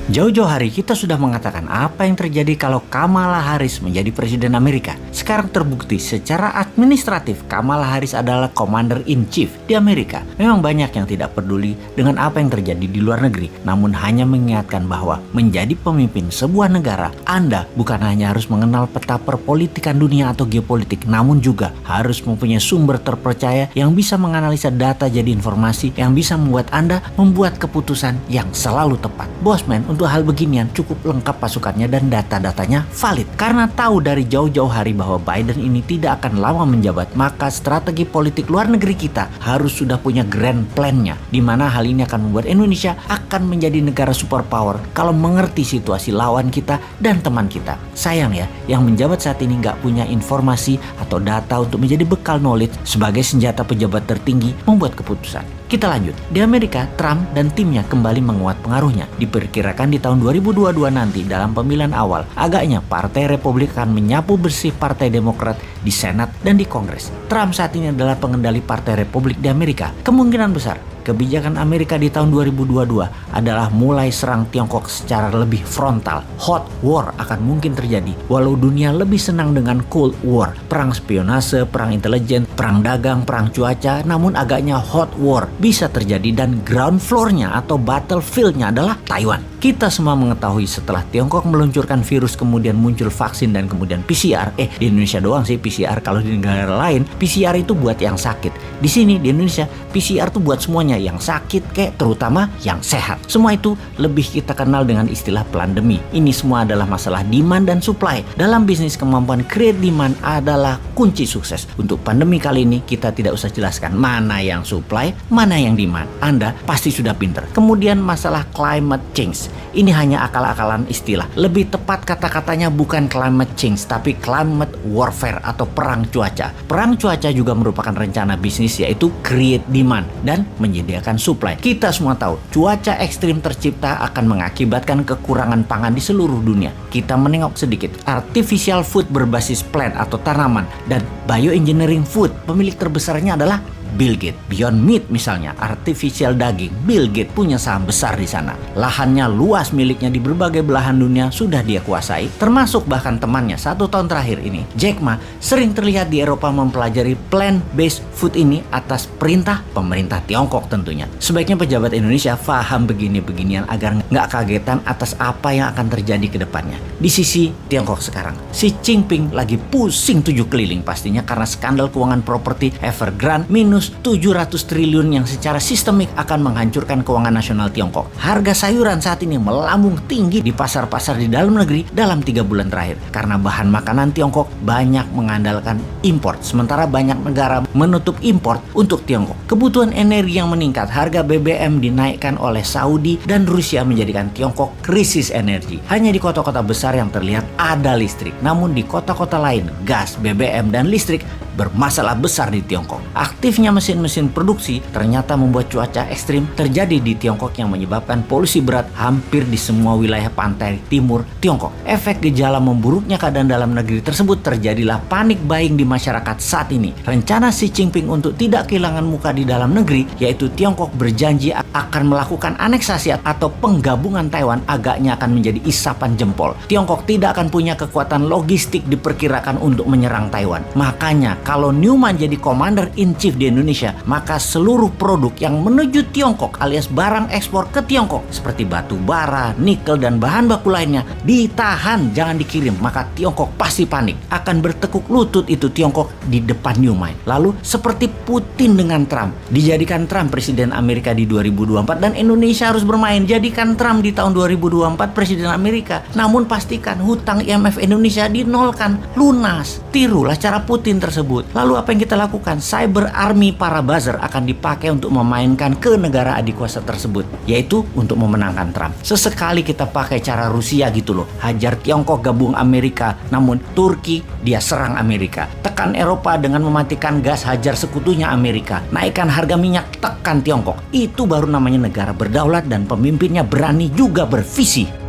Jauh-jauh hari kita sudah mengatakan apa yang terjadi kalau Kamala Harris menjadi Presiden Amerika. Sekarang terbukti secara administratif Kamala Harris adalah Commander-in-Chief di Amerika. Memang banyak yang tidak peduli dengan apa yang terjadi di luar negeri, namun hanya mengingatkan bahwa menjadi pemimpin sebuah negara, Anda bukan hanya harus mengenal peta perpolitikan dunia atau geopolitik, namun juga harus mempunyai sumber terpercaya yang bisa menganalisa data jadi informasi yang bisa membuat Anda membuat keputusan yang selalu tepat. Bosman, untuk hal beginian cukup lengkap pasukannya dan data-datanya valid. Karena tahu dari jauh-jauh hari bahwa Biden ini tidak akan lama menjabat, maka strategi politik luar negeri kita harus sudah punya grand plan-nya, di mana hal ini akan membuat Indonesia akan menjadi negara superpower kalau mengerti situasi lawan kita dan teman kita. Sayang ya, yang menjabat saat ini nggak punya informasi atau data untuk menjadi bekal knowledge sebagai senjata pejabat tertinggi membuat keputusan. Kita lanjut. Di Amerika, Trump dan timnya kembali menguat pengaruhnya. Diperkirakan di tahun 2022 nanti dalam pemilihan awal, agaknya Partai Republik akan menyapu bersih Partai Demokrat di Senat dan di Kongres. Trump saat ini adalah pengendali Partai Republik di Amerika. Kemungkinan besar kebijakan Amerika di tahun 2022 adalah mulai serang Tiongkok secara lebih frontal. Hot war akan mungkin terjadi, walau dunia lebih senang dengan Cold War, perang spionase, perang intelijen, perang dagang, perang cuaca, namun agaknya hot war bisa terjadi dan ground floor-nya atau battlefield-nya adalah Taiwan. Kita semua mengetahui setelah Tiongkok meluncurkan virus kemudian muncul vaksin dan kemudian PCR. Di Indonesia doang sih PCR, kalau di negara lain PCR itu buat yang sakit. Di sini di Indonesia PCR tuh buat semuanya, yang sakit kayak terutama yang sehat. Semua itu lebih kita kenal dengan istilah pandemi. Ini semua adalah masalah demand dan supply. Dalam bisnis, kemampuan create demand adalah kunci sukses. Untuk pandemi kali ini kita tidak usah jelaskan mana yang supply, mana yang demand. Anda pasti sudah pinter. Kemudian masalah climate change. Ini hanya akal-akalan istilah. Lebih tepat kata-katanya bukan climate change, tapi climate warfare atau perang cuaca. Perang cuaca juga merupakan rencana bisnis, yaitu create demand dan menyediakan supply. Kita semua tahu cuaca ekstrim tercipta akan mengakibatkan kekurangan pangan di seluruh dunia. Kita menengok sedikit. Artificial food berbasis plant atau tanaman dan bioengineering food, pemilik terbesarnya adalah Bill Gates. Beyond Meat misalnya, artificial daging, Bill Gates punya saham besar di sana. Lahannya luas miliknya di berbagai belahan dunia sudah dia kuasai, termasuk bahkan temannya 1 tahun terakhir ini, Jack Ma, sering terlihat di Eropa mempelajari plant-based food ini atas perintah pemerintah Tiongkok tentunya. Sebaiknya pejabat Indonesia paham begini-beginian agar nggak kagetan atas apa yang akan terjadi ke depannya. Di sisi Tiongkok sekarang, Xi Jinping lagi pusing 7 keliling pastinya karena skandal keuangan properti Evergrande minus 700 triliun yang secara sistemik akan menghancurkan keuangan nasional Tiongkok. Harga sayuran saat ini melambung tinggi di pasar-pasar di dalam negeri dalam 3 bulan terakhir karena bahan makanan Tiongkok banyak mengandalkan import, sementara banyak negara menutup import untuk Tiongkok. Kebutuhan energi yang meningkat, harga BBM dinaikkan oleh Saudi dan Rusia menjadikan Tiongkok krisis energi. Hanya di kota-kota besar yang terlihat ada listrik, namun di kota-kota lain gas, BBM, dan listrik bermasalah besar di Tiongkok. Aktifnya mesin-mesin produksi ternyata membuat cuaca ekstrim terjadi di Tiongkok yang menyebabkan polusi berat hampir di semua wilayah pantai timur Tiongkok. Efek gejala memburuknya keadaan dalam negeri tersebut terjadilah panik buying di masyarakat saat ini. Rencana Xi Jinping untuk tidak kehilangan muka di dalam negeri, yaitu Tiongkok berjanji akan melakukan aneksasi atau penggabungan Taiwan, agaknya akan menjadi isapan jempol. Tiongkok tidak akan punya kekuatan logistik diperkirakan untuk menyerang Taiwan. Makanya kalau Newman jadi Commander-in-Chief di Indonesia, maka seluruh produk yang menuju Tiongkok alias barang ekspor ke Tiongkok seperti batu bara, nikel, dan bahan baku lainnya ditahan, jangan dikirim. Maka Tiongkok pasti panik, akan bertekuk lutut itu Tiongkok di depan Newman. Lalu seperti Putin dengan Trump, dijadikan Trump Presiden Amerika di 2024 dan Indonesia harus bermain. Jadikan Trump di tahun 2024 Presiden Amerika, namun pastikan hutang IMF Indonesia dinolkan, lunas. Tirulah cara Putin tersebut. Lalu apa yang kita lakukan? Cyber army para buzzer akan dipakai untuk memainkan ke negara adik kuasa tersebut, yaitu untuk memenangkan Trump. Sesekali kita pakai cara Rusia gitu loh, hajar Tiongkok gabung Amerika, namun Turki dia serang Amerika. Tekan Eropa dengan mematikan gas, hajar sekutunya Amerika. Naikkan harga minyak, tekan Tiongkok. Itu baru namanya negara berdaulat dan pemimpinnya berani juga bervisi.